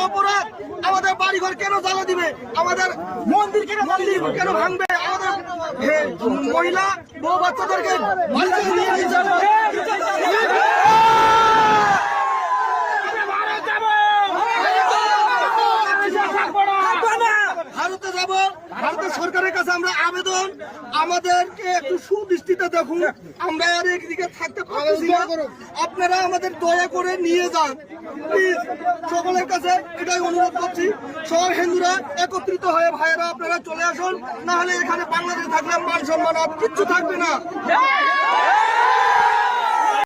অপরাধ, আমাদের বাড়িঘর কেন জ্বালা দিবে, আমাদের মন্দির কেন ভাঙবে, আমাদের মহিলা বউ বাচ্চাদেরকে ভারতে যাব। ভারতের সরকারের কাছে আমরা আবেদন, আমাদেরকে একটু সুদৃষ্টিতে দেখুন, আমরা আর একদিকে থাকতে পারছি না, আপনারা আমাদের দয়া করে নিয়ে যান প্লিজ। সকলের কাছে এটাই অনুরোধ করছি, সব হিন্দুরা একত্রিত হয়ে ভাইয়েরা আপনারা চলে আসুন, না হলে এখানে বাংলাদেশে থাকলে মান সম্মান আর কিচ্ছু থাকবে না।